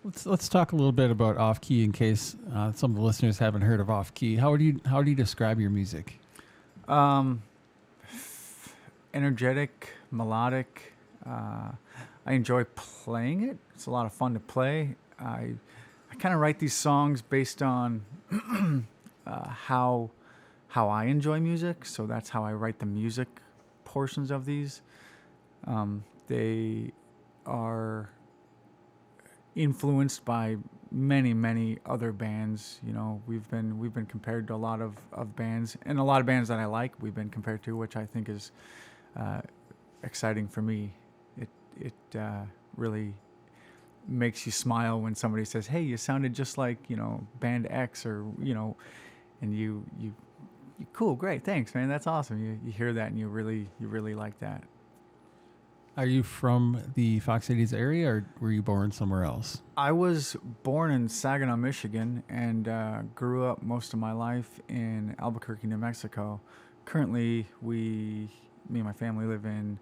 Let's talk a little bit about Off Ki in case some of the listeners haven't heard of Off Ki. How do you describe your music? Um, Energetic, melodic. I enjoy playing it. It's a lot of fun to play. I kind of write these songs based on how I enjoy music. So that's how I write the music portions of these. They are influenced by many other bands. You know, we've been compared to a lot of bands, and a lot of bands that I like we've been compared to, which I think is exciting for me. It really makes you smile when somebody says, "Hey, you sounded just like, band X," or, and you cool, great, thanks, man, that's awesome. You hear that and you really like that. Are you from the Fox Cities area, or were you born somewhere else? I was born in Saginaw, Michigan, and grew up most of my life in Albuquerque, New Mexico. Currently, me and my family live in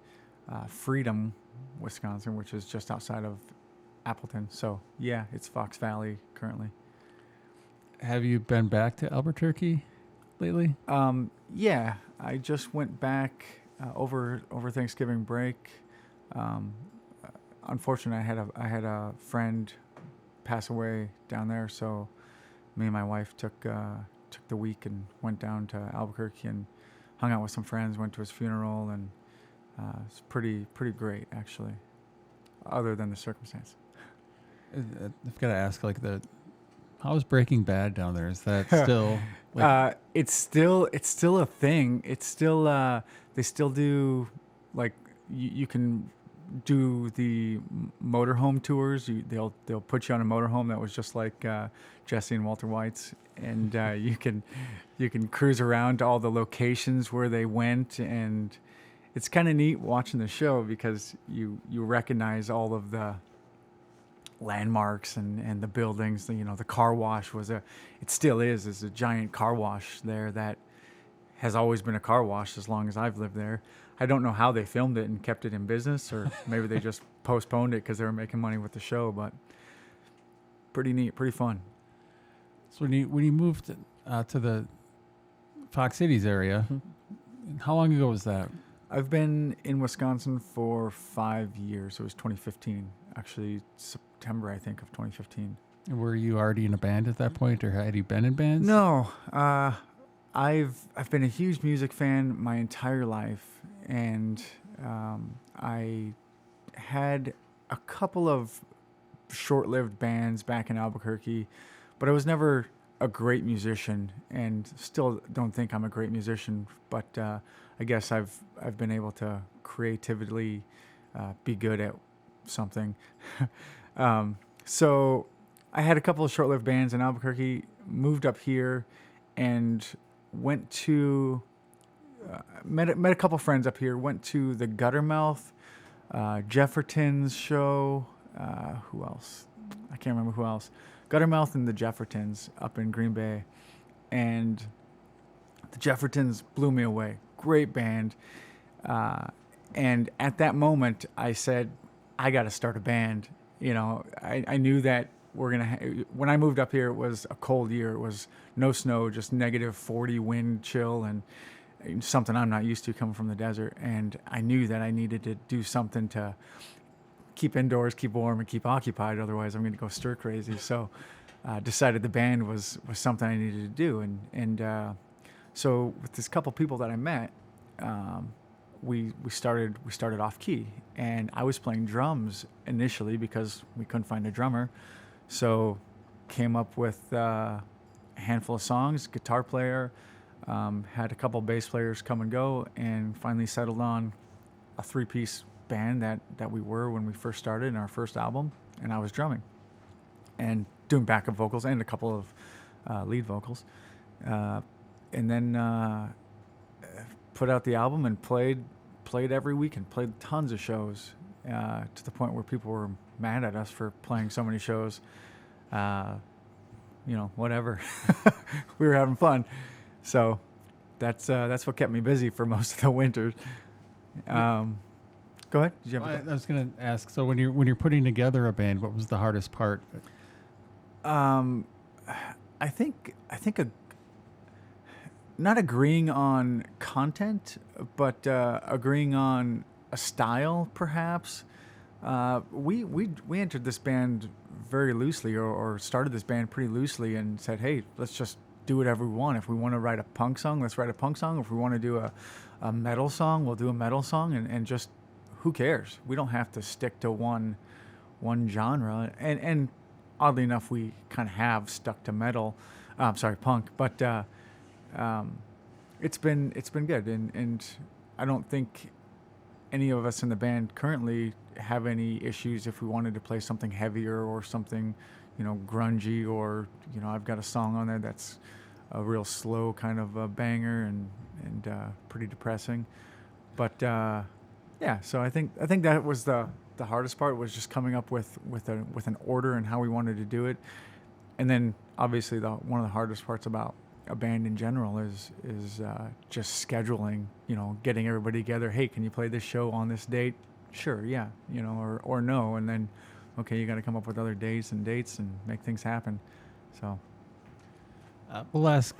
Freedom, Wisconsin, which is just outside of Appleton. So, yeah, it's Fox Valley currently. Have you been back to Albuquerque lately? Yeah, I just went back over Thanksgiving break. Unfortunately, I had a friend pass away down there, so me and my wife took the week and went down to Albuquerque and hung out with some friends. Went to his funeral, and it's pretty great actually, other than the circumstance. I've got to ask, how's Breaking Bad down there? Is that still? It's still a thing. It's still they still do, like, you can do the motorhome tours. They'll put you on a motorhome that was just like Jesse and Walter White's, and you can cruise around to all the locations where they went, and it's kind of neat watching the show because you recognize all of the landmarks and the buildings. The car wash it still is a giant car wash there that has always been a car wash as long as I've lived there. I don't know how they filmed it and kept it in business, or maybe they just postponed it because they were making money with the show, but pretty neat, pretty fun. So when you moved to the Fox Cities area, how long ago was that? I've been in Wisconsin for 5 years. It was 2015, actually September, I think, of 2015. And were you already in a band at that point, or had you been in bands? No, I've been a huge music fan my entire life, and I had a couple of short-lived bands back in Albuquerque, but I was never a great musician, and still don't think I'm a great musician. But I guess I've been able to creatively be good at something. So I had a couple of short-lived bands in Albuquerque, moved up here, and went to met a couple friends up here. Went to the Guttermouth, Jeffertons show. Who else? I can't remember who else. Guttermouth and the Jeffertons up in Green Bay, and the Jeffertons blew me away. Great band. And at that moment, I said, I got to start a band. I knew that when I moved up here, it was a cold year. It was no snow, just -40 wind chill, and something I'm not used to coming from the desert. And I knew that I needed to do something to keep indoors, keep warm, and keep occupied. Otherwise, I'm going to go stir crazy. So decided the band was something I needed to do. And so with this couple people that I met, we started Off Ki, and I was playing drums initially because we couldn't find a drummer. So came up with a handful of songs, guitar player, had a couple bass players come and go, and finally settled on a 3-piece band that we were when we first started in our first album, and I was drumming and doing backup vocals and a couple of lead vocals, and then put out the album and played every week and played tons of shows, to the point where people were mad at us for playing so many shows. Whatever. We were having fun. So that's what kept me busy for most of the winters. Go ahead. Did you have I was going to ask. So when you're putting together a band, what was the hardest part? I think not agreeing on content, but agreeing on a style, perhaps. We entered this band very loosely, or started this band pretty loosely, and said, "Hey, let's just do whatever we want. If we want to write a punk song, let's write a punk song. If we want to do a metal song, we'll do a metal song, and just who cares? We don't have to stick to one genre." And oddly enough, we kind of have stuck to metal. Punk, but it's been good, and I don't think any of us in the band currently have any issues if we wanted to play something heavier or something, grungy, or I've got a song on there that's a real slow kind of a banger and pretty depressing, but yeah. So I think that was the hardest part, was just coming up with an order and how we wanted to do it. And then obviously one of the hardest parts about a band in general is just scheduling, getting everybody together. Hey, can you play this show on this date? Sure, yeah, or no. And then, okay, you got to come up with other days and dates and make things happen. So we'll ask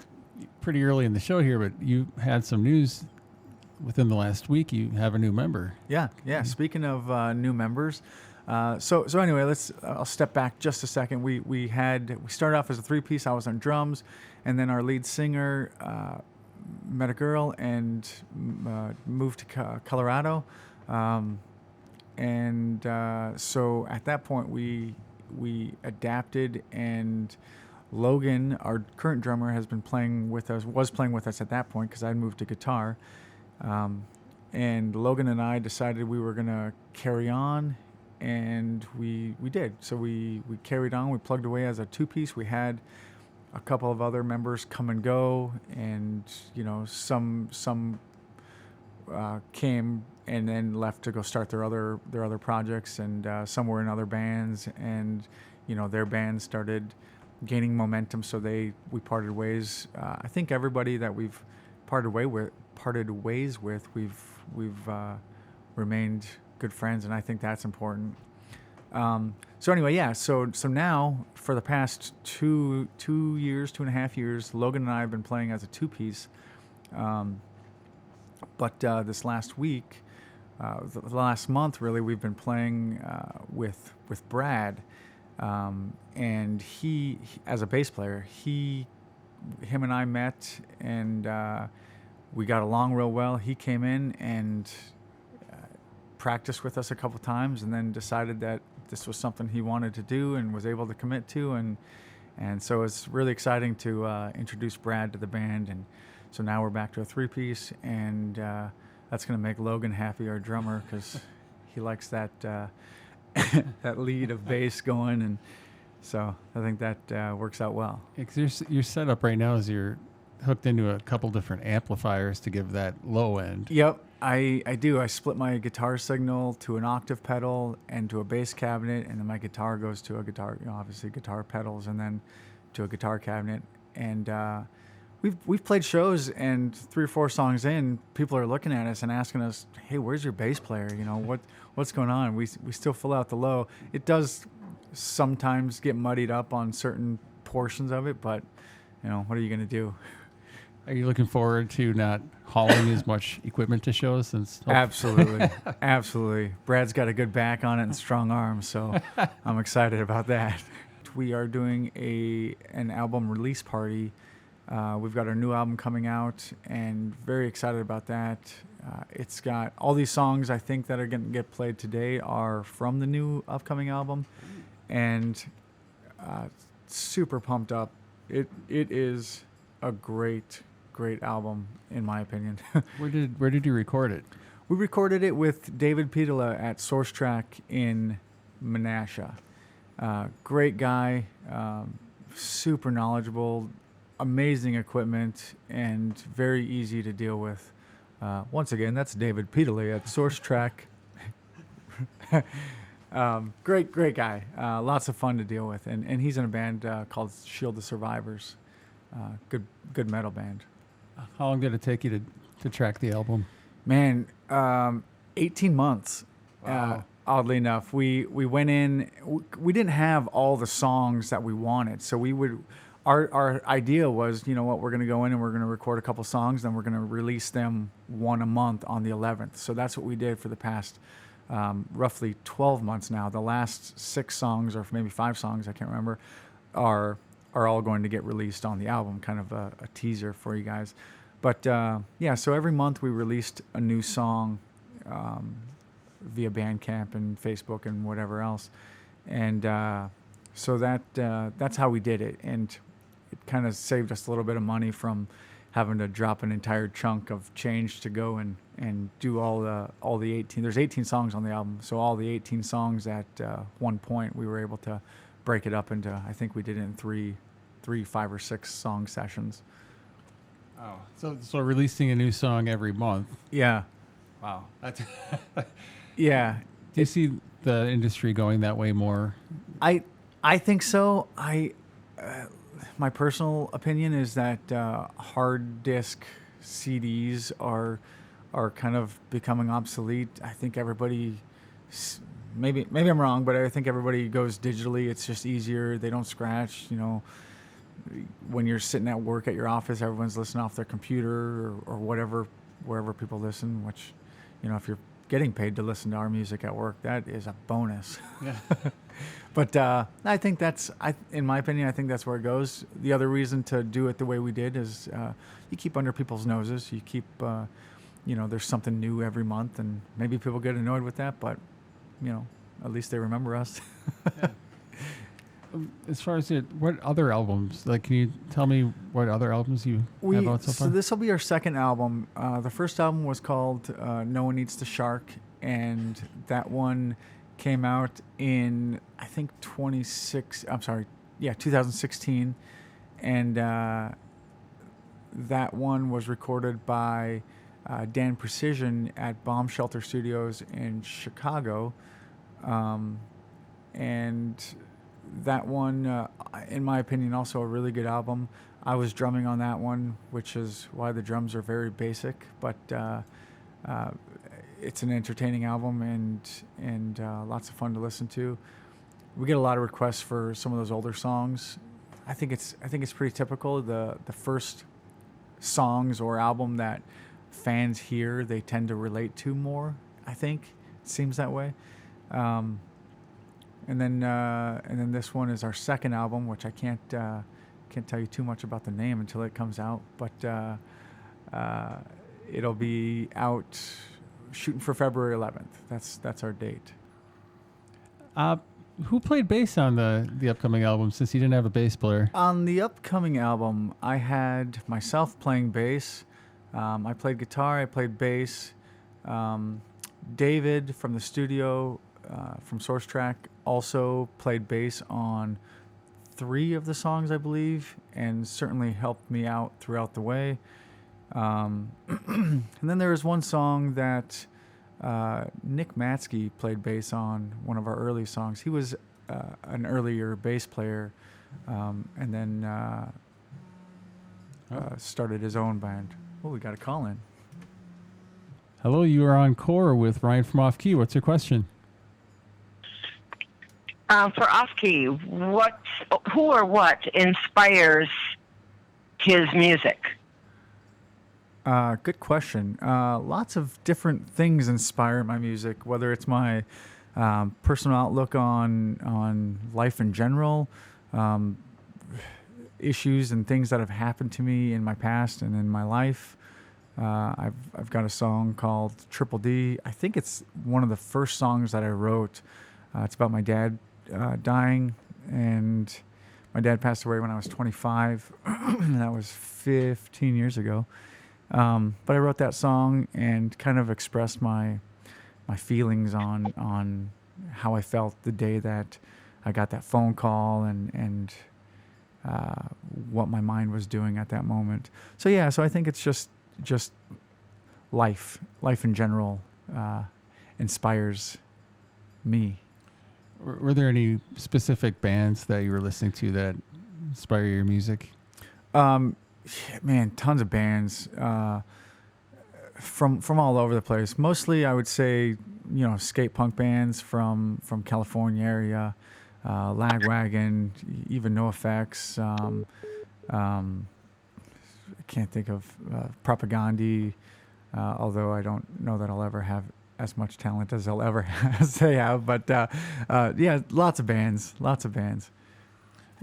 pretty early in the show here, but you had some news within the last week. You have a new member. Yeah. Speaking of new members, so anyway, I'll step back just a second. We started off as a 3-piece. I was on drums, and then our lead singer met a girl and moved to Colorado, and so at that point we adapted, and Logan, our current drummer, was playing with us at that point because I moved to guitar, and Logan and I decided we were gonna carry on. And we did. So we carried on. We plugged away as a 2-piece. We had a couple of other members come and go, and some came and then left to go start their other projects, and some were in other bands, and their bands started gaining momentum. So we parted ways. I think everybody that we've parted ways with, we've remained good friends, and I think that's important. So anyway, yeah. So now for the past 2.5 years, Logan and I have been playing as a 2-piece. But this last week, the last month, really, we've been playing with Brad, and he as a bass player, him and I met, and we got along real well. He came in and practiced with us a couple times, and then decided that this was something he wanted to do and was able to commit to, and so it's really exciting to introduce Brad to the band. And so now we're back to a 3-piece, and that's going to make Logan happy, our drummer, because he likes that that lead of bass going, and so I think that works out well. Your setup right now is you're hooked into a couple different amplifiers to give that low end. Yep. I do. I split my guitar signal to an octave pedal and to a bass cabinet, and then my guitar goes to a guitar, obviously guitar pedals, and then to a guitar cabinet. And we've played shows, and 3 or 4 songs in, people are looking at us and asking us, "Hey, where's your bass player? What's going on?" We still fill out the low. It does sometimes get muddied up on certain portions of it, but what are you going to do? Are you looking forward to not hauling as much equipment to shows? Since Absolutely. Brad's got a good back on it and strong arms, so I'm excited about that. We are doing an album release party. We've got our new album coming out, and very excited about that. It's got all these songs I think that are going to get played today are from the new upcoming album, and super pumped up. It is a great album, in my opinion. Where did you record it? We recorded it with David Pitola at Source Track in Menasha. Great guy, super knowledgeable, amazing equipment, and very easy to deal with. Once again, that's David Pitola at Source Track. Great guy. Lots of fun to deal with, and he's in a band called Shield the Survivors. Good metal band. How long did it take you to track the album? Man, 18 months. Wow. Oddly enough, we went in. We didn't have all the songs that we wanted, so we would. Our idea was, you know what, we're going to go in and we're going to record a couple songs, then we're going to release them one a month on the 11th. So that's what we did for the past roughly 12 months now. The last 6 songs, or maybe 5 songs, I can't remember, are all going to get released on the album. Kind of a teaser for you guys. But yeah, so every month we released a new song via Bandcamp and Facebook and whatever else, and so that's how we did it, and it kind of saved us a little bit of money from having to drop an entire chunk of change to go and do all the 18. There's 18 songs on the album, so all the 18 songs at one point we were able to break it up into. I think we did it in three, 5 or 6 song sessions. Oh, so releasing a new song every month. Yeah. Wow. That's Yeah. Do you see the industry going that way more? I think so. My personal opinion is that hard disk CDs are kind of becoming obsolete. I think everybody, maybe I'm wrong, but I think everybody goes digitally. It's just easier. They don't scratch. You know, when you're sitting at work at your office, everyone's listening off their computer or whatever, wherever people listen. Which, you know, if you're getting paid to listen to our music at work, that is a bonus. Yeah. But I think in my opinion, I think that's where it goes. The other reason to do it the way we did is you keep under people's noses. You keep, there's something new every month, and maybe people get annoyed with that, but, you know, at least they remember us. Yeah. As far as what other albums? Like, can you tell me what other albums you have out so far? So this will be our second album. The first album was called No One Needs to Shark, and that one came out in, I think, 2016. And that one was recorded by Dan Precision at Bomb Shelter Studios in Chicago. And that one, in my opinion, also a really good album. I was drumming on that one, which is why the drums are very basic, but it's an entertaining album and lots of fun to listen to. We get a lot of requests for some of those older songs. I think it's pretty typical. The first songs or album that fans hear, they tend to relate to more. I think it seems that way. And then this one is our second album, which I can't tell you too much about the name until it comes out, but it'll be out, shooting for February 11th. That's our date. Who played bass on the upcoming album, since you didn't have a bass player? On the upcoming album, I had myself playing bass. I played guitar. I played bass. David from the studio, from Source Track, also played bass on 3 of the songs, I believe, and certainly helped me out throughout the way. And then there was one song that Nick Matsky played bass on, one of our early songs. He was an earlier bass player, and then started his own band. Oh, we got a call in. Hello, you are on Core with Ryan from Off Ki. What's your question? For Auf Ki, who or what inspires his music? Good question. Lots of different things inspire my music, whether it's my personal outlook on life in general, issues and things that have happened to me in my past and in my life. I've got a song called Triple D. I think it's one of the first songs that I wrote. It's about my dad dying, and my dad passed away when I was 25. That was 15 years ago. But I wrote that song and kind of expressed my feelings on how I felt the day that I got that phone call and what my mind was doing at that moment. So yeah, so I think it's just life in general inspires me. Were there any specific bands that you were listening to that inspire your music? Man, tons of bands. from all over the place. Mostly, I would say, skate punk bands from California area, Lagwagon, even NoFX. I can't think of Propagandhi, although I don't know that I'll ever have as much talent as they'll ever as they have. But yeah, lots of bands. Well,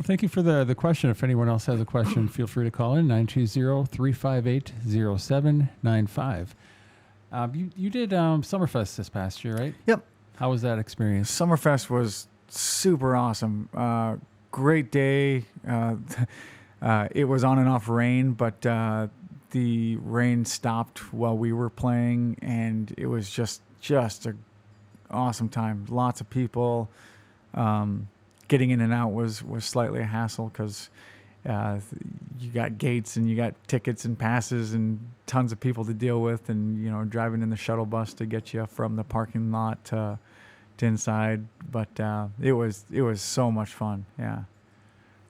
thank you for the question. If anyone else has a question, feel free to call in 920-358-0795. You did Summerfest this past year, right? Yep. How was that experience? Summerfest was super awesome. Great day. It was on and off rain, but the rain stopped while we were playing, and it was just a awesome time. Lots of people. Getting in and out was slightly a hassle because you got gates and you got tickets and passes and tons of people to deal with, and driving in the shuttle bus to get you from the parking lot to inside. But it was so much fun. Yeah.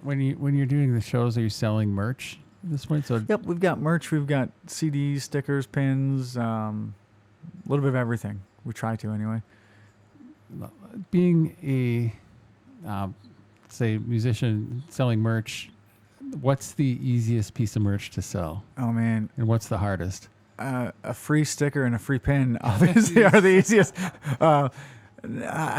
When you're doing the shows, are you selling merch at this point? So Yep, we've got merch. We've got CDs, stickers, pins, a little bit of everything. We try to anyway. being a say musician selling merch, what's the easiest piece of merch to sell? Oh man, And what's the hardest? a free sticker and a free pin obviously are the easiest. I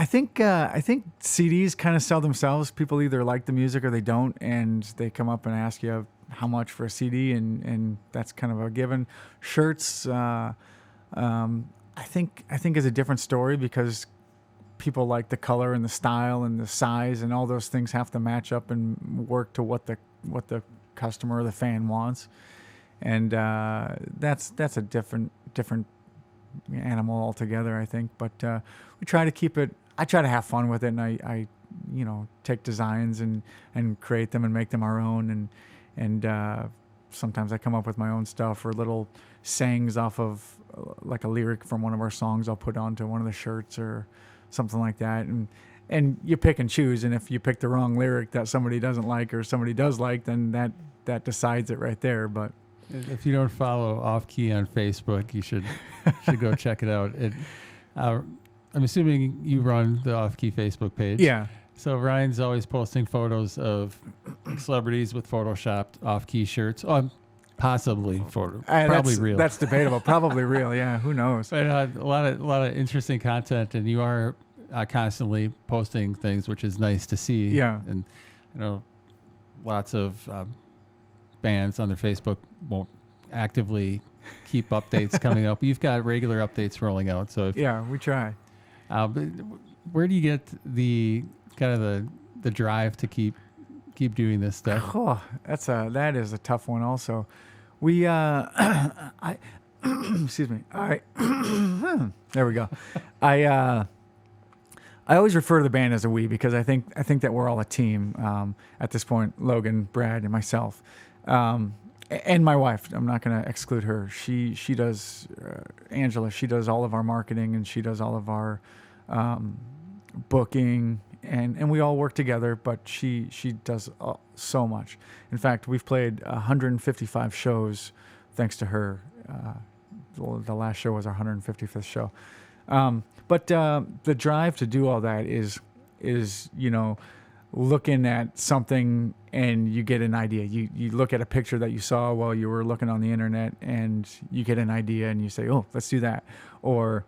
think CDs kind of sell themselves. People either like the music or they don't, and they come up and ask you how much for a CD, and that's kind of a given. Shirts, I think is a different story because people like the color and the style and the size, and all those things have to match up and work to what the customer or the fan wants, and that's a different animal altogether, I think. But we try to keep it. I try to have fun with it, and I take designs and create them and make them our own, and sometimes I come up with my own stuff or little sayings off of like a lyric from one of our songs I'll put onto one of the shirts or something like that, and you pick and choose, and if you pick the wrong lyric that somebody doesn't like or somebody does like, then that decides it right there. But if you don't follow Off Ki on Facebook, you should go check it out. I'm assuming you run the Off Ki Facebook page. yeah. So Ryan's always posting photos of celebrities with photoshopped Off Ki shirts. Oh, possibly probably real. That's debatable. Probably real. Yeah. Who knows? But a lot of interesting content, and you are constantly posting things, which is nice to see. Yeah. And lots of bands on their Facebook won't actively keep updates coming up. You've got regular updates rolling out. So Yeah, we try. but where do you get the kind of the drive to keep doing this stuff? Oh, that is a tough one. Also, we excuse me. There we go. I always refer to the band as a we because I think that we're all a team at this point. Logan, Brad, and myself, and my wife. I'm not going to exclude her. She does Angela. She does all of our marketing, and she does all of our booking, and we all work together. But she does so much. In fact, we've played 155 shows thanks to her. The last show was our 155th show. But the drive to do all that is looking at something and you get an idea. You look at a picture that you saw while you were looking on the internet and you get an idea and you say, oh, let's do that. Or,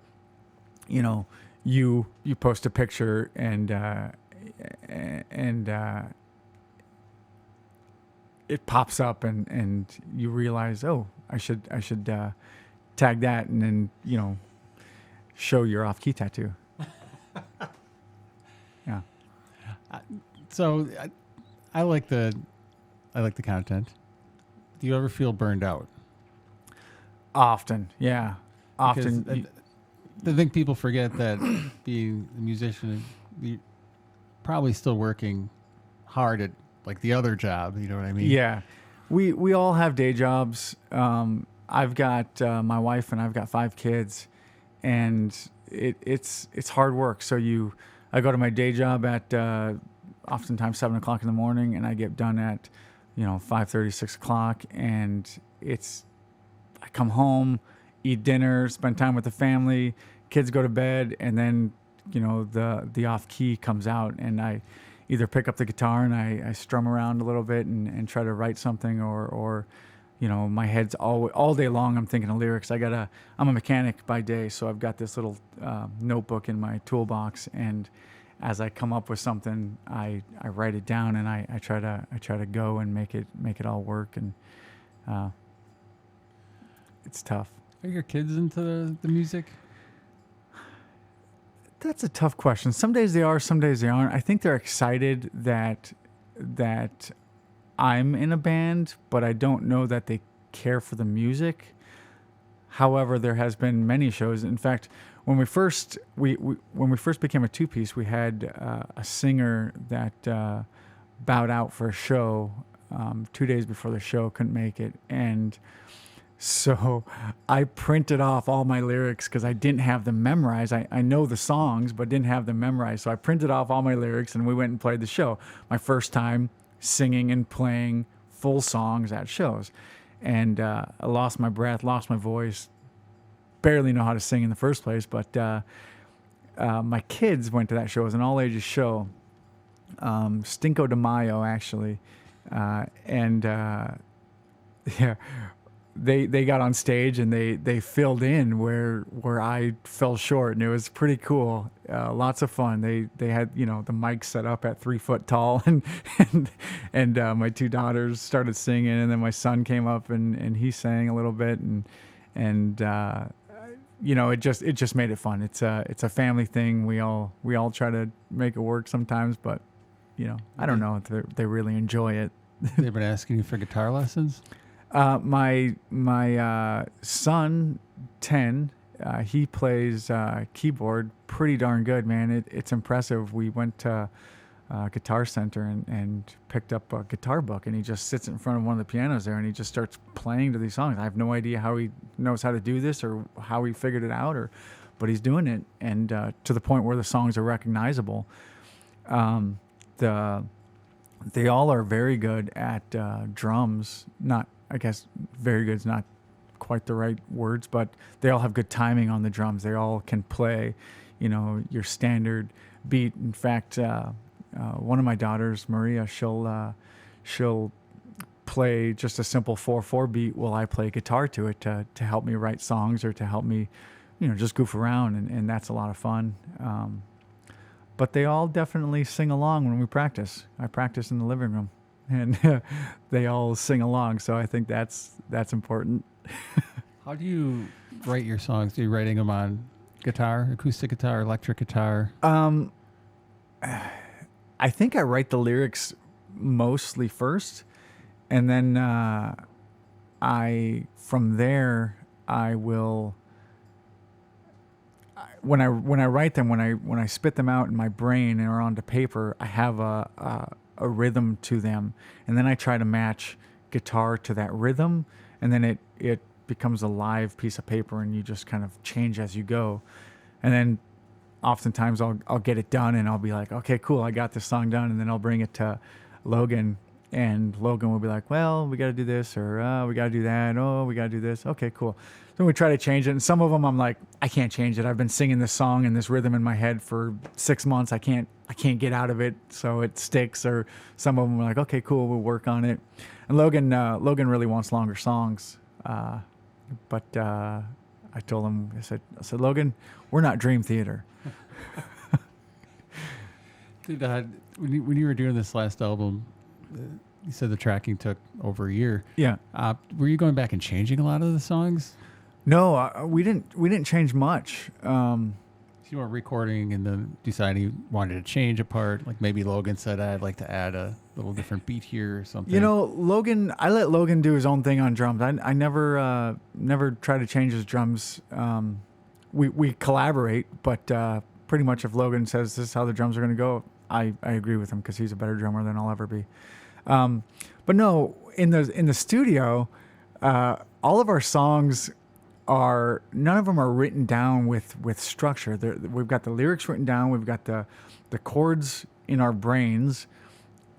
you post a picture and it pops up and you realize, oh, I should tag that and then, show your Off Ki tattoo. Yeah. So I like the content. Do you ever feel burned out? Often, yeah. Often. Because I think people forget that being a musician, you're probably still working hard at like the other job. You know what I mean? Yeah. We all have day jobs. I've got my wife and I've got 5 kids, and it's hard work. So I go to my day job at oftentimes 7 o'clock in the morning, and I get done at 5:30, 6 o'clock, and I come home eat dinner, spend time with the family, kids go to bed, and then the off key comes out, and I either pick up the guitar and I strum around a little bit and try to write something, or my head's all day long I'm thinking of lyrics. I'm a mechanic by day, so I've got this little notebook in my toolbox, and as I come up with something, I write it down, and I try to go and make it all work, and it's tough. Are your kids into the music? That's a tough question. Some days they are, some days they aren't. I think they're excited that I'm in a band, but I don't know that they care for the music. However, there has been many shows. In fact, when we first became a two-piece, we had a singer that bowed out for a show 2 days before the show, couldn't make it, and so I printed off all my lyrics because I didn't have them memorized. I know the songs, but didn't have them memorized. So I printed off all my lyrics, and we went and played the show. My first time singing and playing full songs at shows. And I lost my breath, lost my voice, barely know how to sing in the first place. But my kids went to that show. It was an all-ages show, Cinco de Mayo, actually. Yeah. They got on stage and they filled in where I fell short, and it was pretty cool. Lots of fun. They had the mic set up at 3 foot tall, and my two daughters started singing, and then my son came up and he sang a little bit, and it just made it fun. It's a family thing. We all try to make it work sometimes, but I don't know if they really enjoy it. They've been asking you for guitar lessons? My son, 10, he plays keyboard pretty darn good, man. It's impressive. We went to Guitar Center and picked up a guitar book, and he just sits in front of one of the pianos there, and he just starts playing to these songs. I have no idea how he knows how to do this or how he figured it out, but he's doing it, and to the point where the songs are recognizable. They all are very good at drums. I guess very good is not quite the right words, but they all have good timing on the drums. They all can play, your standard beat. In fact, one of my daughters, Maria, she'll play just a simple 4/4 beat while I play guitar to it to help me write songs or to help me, just goof around, and that's a lot of fun. But they all definitely sing along when we practice. I practice in the living room, and they all sing along. So I think that's important. How do you write your songs? Are you writing them on guitar, acoustic guitar, electric guitar? I think I write the lyrics mostly first, and then from there I will. When I write them, when I spit them out in my brain or onto paper, I have a rhythm to them, and then I try to match guitar to that rhythm, and then it becomes a live piece of paper, and you just kind of change as you go. And then oftentimes I'll get it done, and I'll be like, okay, cool, I got this song done, and then I'll bring it to Logan, and Logan will be like, well, we got to do this, or we got to do that, oh, we got to do this. Okay, cool. So we try to change it, and some of them I'm like, I can't change it. I've been singing this song and this rhythm in my head for 6 months. I can't get out of it, so it sticks. Or some of them are like, okay, cool, we'll work on it. And Logan really wants longer songs, but I told him, I said, Logan, we're not Dream Theater. Dude, when you were doing this last album, you said the tracking took over a year. Yeah. Were you going back and changing a lot of the songs? No, we didn't change much. You weren't recording and then deciding you wanted to change a part. Like maybe Logan said, I'd like to add a little different beat here or something. I let Logan do his own thing on drums. I never try to change his drums. We collaborate, but pretty much if Logan says this is how the drums are going to go, I agree with him because he's a better drummer than I'll ever be. But no, in the studio, all of our songs none of them are written down with structure. We've got the lyrics written down. We've got the chords in our brains,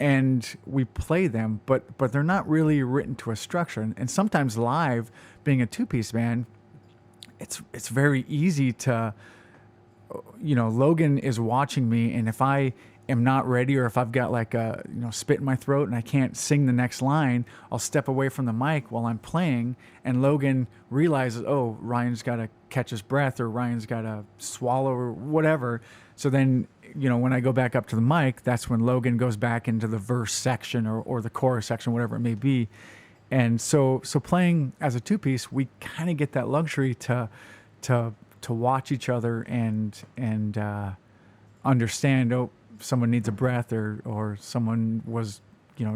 and we play them, but they're not really written to a structure. And sometimes live, being a two-piece band, it's very easy to, Logan is watching me, and if I am not ready, or if I've got like a spit in my throat and I can't sing the next line, I'll step away from the mic while I'm playing, and Logan realizes, oh, Ryan's got to catch his breath, or Ryan's got to swallow, or whatever. So then, when I go back up to the mic, that's when Logan goes back into the verse section or the chorus section, whatever it may be. And so playing as a two-piece, we kind of get that luxury to watch each other and understand, oh, someone needs a breath, or someone was,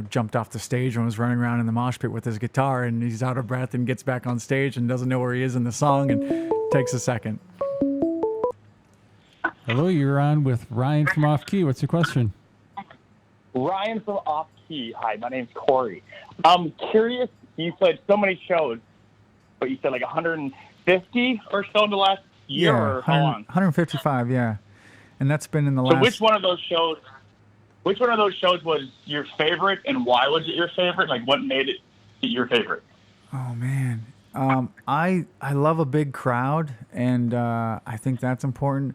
jumped off the stage and was running around in the mosh pit with his guitar, and he's out of breath and gets back on stage and doesn't know where he is in the song and takes a second. Hello, you're on with Ryan from Off Ki. What's your question? Ryan from Auf Ki. Hi, my name's Corey. I'm curious, you played so many shows, but you said like 150 or so in the last year, or how long? 155, yeah. And that's been in the last... So which one of those shows was your favorite, and why was it your favorite? Like, what made it your favorite? Oh, man. I love a big crowd, and I think that's important.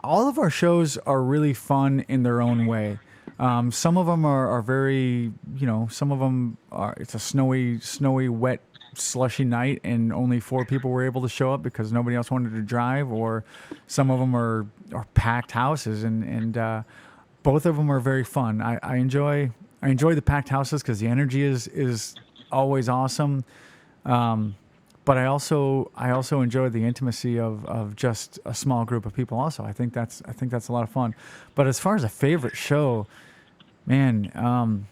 All of our shows are really fun in their own way. Some of them are very, some of them are, it's a snowy, wet, slushy night, and only 4 people were able to show up because nobody else wanted to drive, or some of them are packed houses, and both of them are very fun. I enjoy the packed houses because the energy is always awesome. But I also enjoy the intimacy of just a small group of people. Also, I think that's a lot of fun. But as far as a favorite show, man,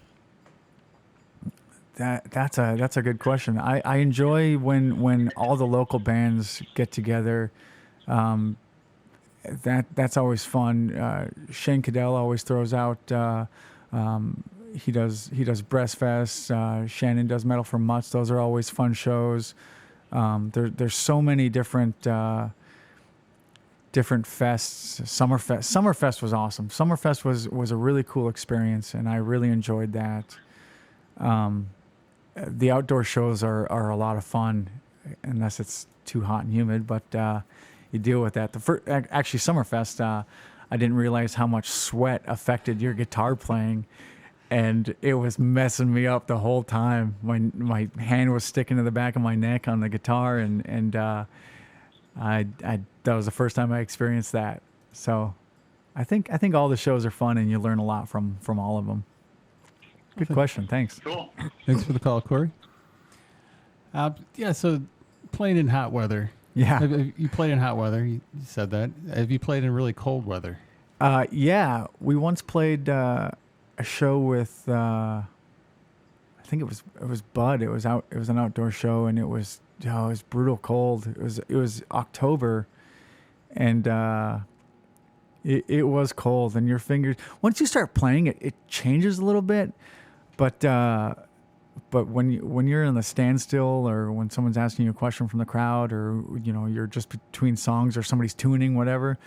that's a good question. I enjoy when all the local bands get together. That's always fun. Shane Cadell always throws out. He does Breast Fest. Shannon does Metal for Mutts. Those are always fun shows. There's so many different fests. Summerfest was awesome. Summerfest was a really cool experience, and I really enjoyed that. The outdoor shows are a lot of fun, unless it's too hot and humid, but you deal with that. Actually, Summerfest, I didn't realize how much sweat affected your guitar playing, and it was messing me up the whole time. My hand was sticking to the back of my neck on the guitar, and that was the first time I experienced that. So I think all the shows are fun, and you learn a lot from all of them. Good question. Thanks. Cool. Thanks for the call, Corey. So playing in hot weather. Yeah. Have you played in hot weather? You said that. Have you played in really cold weather? Yeah. We once played a show with I think it was Bud. It was an outdoor show, and it was brutal cold. It was October, and it was cold, and your fingers, once you start playing it changes a little bit, but when you're in the standstill, or when someone's asking you a question from the crowd, or you're just between songs, or somebody's tuning, whatever,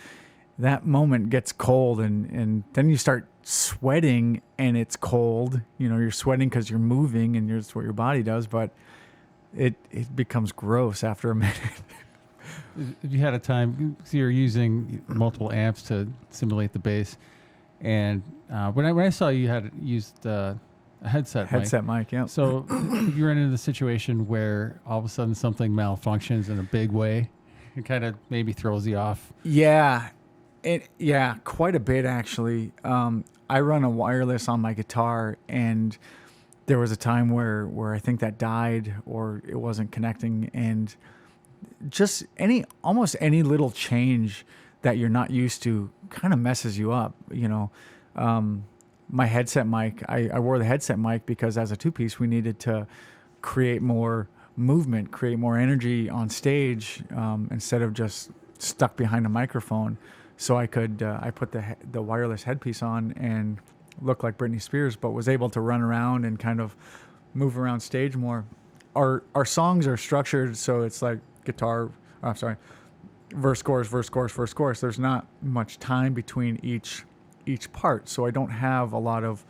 that moment gets cold, and then you start sweating, and it's cold. You're sweating because you're moving, and it's what your body does, but it becomes gross after a minute. If you had a time, so you're using multiple amps to simulate the bass, and when I saw you had used a headset mic, yeah. So if you run into the situation where all of a sudden something malfunctions in a big way, it kind of maybe throws you off. Yeah, quite a bit actually. I run a wireless on my guitar, and there was a time where I think that died, or it wasn't connecting, and just almost any little change that you're not used to kind of messes you up. My headset mic, I wore the headset mic because as a two-piece, we needed to create more movement, create more energy on stage, instead of just stuck behind a microphone. So I put the wireless headpiece on and looked like Britney Spears, but was able to run around and kind of move around stage more. Our songs are structured so it's like verse, chorus, verse, chorus, verse, chorus. There's not much time between each part, so I don't have a lot of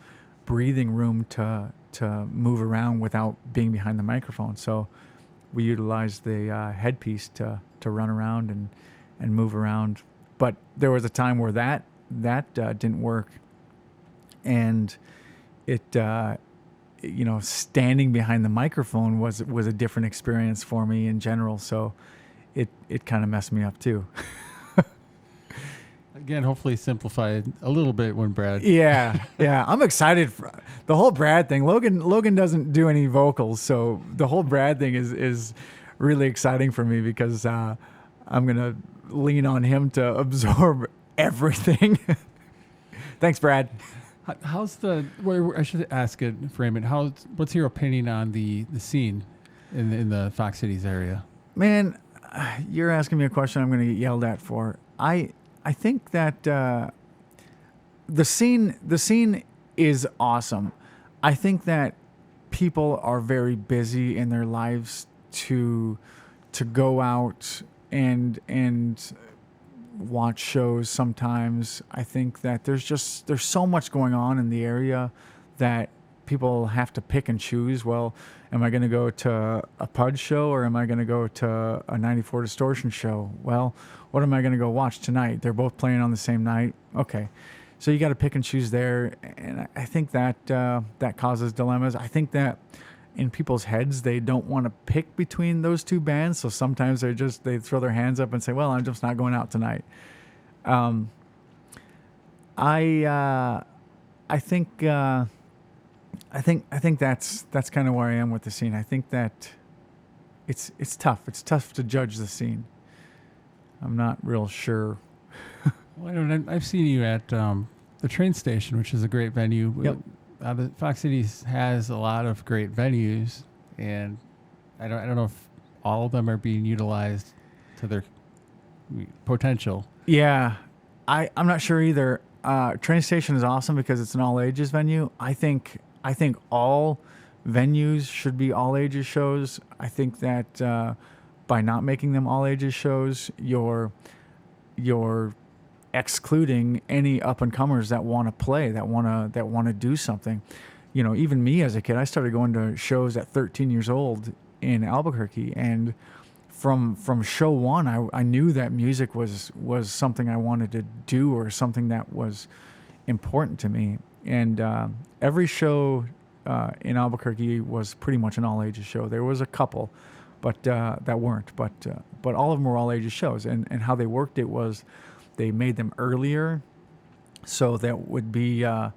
breathing room to move around without being behind the microphone. So we utilized the headpiece to run around and move around. But there was a time where that didn't work, and it standing behind the microphone was a different experience for me in general. So it kind of messed me up too. Again, hopefully simplified a little bit when Brad. Yeah. I'm excited for the whole Brad thing. Logan doesn't do any vocals, so the whole Brad thing is really exciting for me because I'm gonna lean on him to absorb everything. Thanks, Brad. How's I should ask it, frame it. What's your opinion on the scene in the Fox Cities area? Man, you're asking me a question I'm going to get yelled at for. I think that the scene is awesome. I think that people are very busy in their lives to go out and watch shows sometimes. I think that there's so much going on in the area that people have to pick and choose. Well, am I going to go to a PUD show or am I going to go to a 94 Distortion show? Well, what am I going to go watch tonight? They're both playing on the same night. Okay. So you got to pick and choose there. And I think that that causes dilemmas. I think that in people's heads, they don't want to pick between those two bands. So sometimes they throw their hands up and say, well, I'm just not going out tonight. I think that's kind of where I am with the scene. I think that it's tough. It's tough to judge the scene. I'm not real sure. Well, I've seen you at the train station, which is a great venue. Yep. The Fox Cities has a lot of great venues, and I don't know if all of them are being utilized to their potential. Yeah, I'm not sure either. Train station is awesome because it's an all ages venue. I think all venues should be all ages shows. I think that by not making them all ages shows, you're excluding any up and comers that want to play, that want to do something. Even me as a kid, I started going to shows at 13 years old in Albuquerque, and from show one, I knew that music was something I wanted to do or something that was important to me. And every show in Albuquerque was pretty much an all ages show. There was a couple, but that weren't. But all of them were all ages shows. And how they worked it was they made them earlier, so that would be the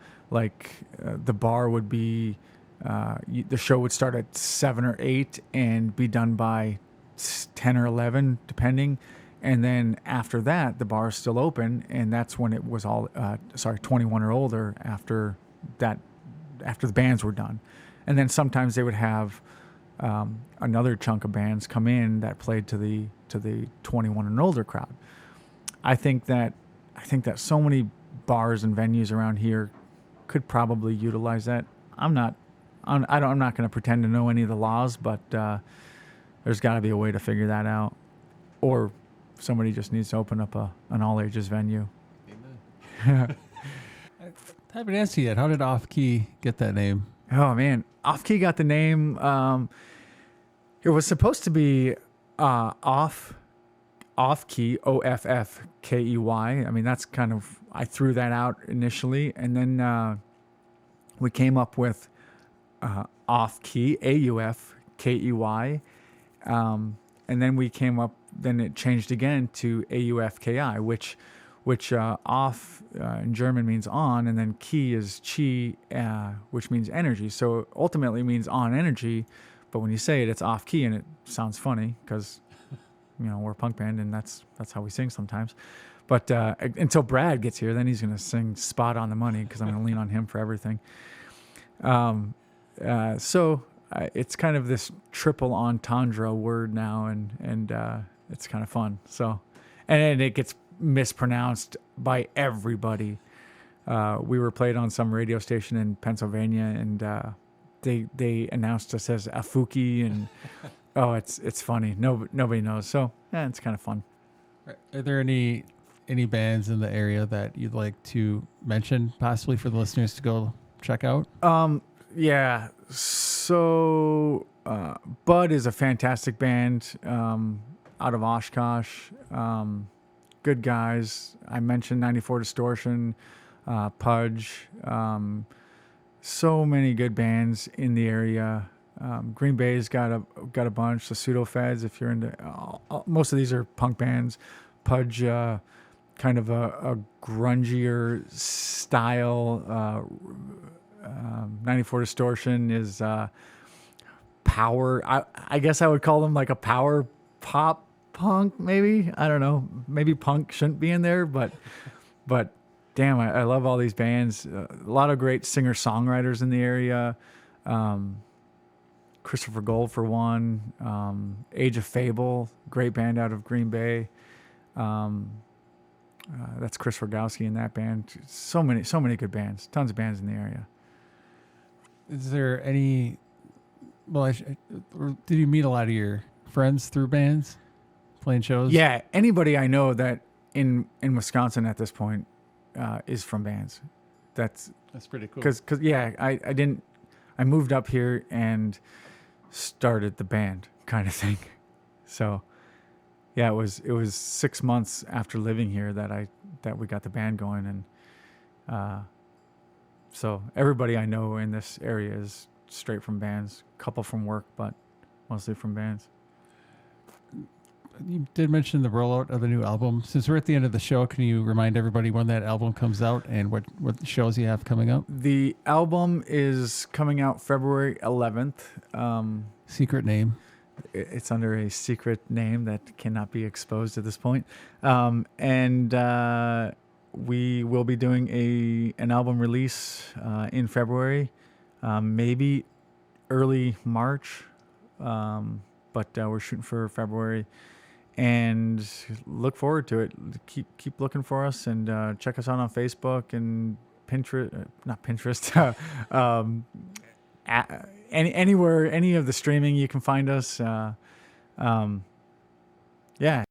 bar would be the show would start at 7 or 8 and be done by 10 or 11 depending, and then after that the bar is still open, and that's when it was all 21 or older after the bands were done. And then sometimes they would have another chunk of bands come in that played to the 21 and older crowd. I think that so many bars and venues around here could probably utilize that. I'm not going to pretend to know any of the laws, but there's got to be a way to figure that out, or somebody just needs to open up an all ages venue. Amen. I haven't asked you yet. How did Auf Ki get that name? Oh man, Auf Ki got the name. It was supposed to be Off Ki, Offkey. I mean, that's kind of, I threw that out initially, and then we came up with Auf Ki, Aufkey. And then we came up, then it changed again to Aufki, which off in German means on, and then ki is chi, which means energy. So ultimately it means on energy, but when you say it, it's Auf Ki, and it sounds funny because we're a punk band, and that's how we sing sometimes. But until Brad gets here, then he's going to sing spot on the money because I'm going to lean on him for everything. So it's kind of this triple entendre word now, and it's kind of fun. So, and it gets mispronounced by everybody. We were played on some radio station in Pennsylvania, and they announced us as Afuki, and oh, it's funny. Nobody knows. So yeah, it's kind of fun. Are there any bands in the area that you'd like to mention, possibly for the listeners to go check out? Yeah. So Bud is a fantastic band out of Oshkosh. Good guys. I mentioned 94 Distortion, Pudge. So many good bands in the area. Green Bay's got a bunch. The Pseudo Feds, if you're into, most of these are punk bands. Pudge, kind of a grungier style. 94 Distortion is power. I guess I would call them like a power pop punk, maybe. I don't know. Maybe punk shouldn't be in there, but damn, I love all these bands. A lot of great singer-songwriters in the area. Christopher Gold, for one. Age of Fable, great band out of Green Bay. That's Chris Rogowski in that band. So many good bands. Tons of bands in the area. Is there any? Well, did you meet a lot of your friends through bands, playing shows? Yeah, anybody I know that in Wisconsin at this point is from bands. That's pretty cool. Because yeah, I moved up here and started the band kind of thing. So yeah, it was 6 months after living here that we got the band going, and so everybody I know in this area is straight from bands. Couple from work, but mostly from bands. You did mention the rollout of the new album. Since we're at the end of the show, can you remind everybody when that album comes out and what shows you have coming up? The album is coming out February 11th. Secret name. It's under a secret name that cannot be exposed at this point. And we will be doing an album release in February, maybe early March, but we're shooting for February. And look forward to it. Keep looking for us, and check us out on Facebook and Pinterest. Not Pinterest. Anywhere, any of the streaming, you can find us. Yeah,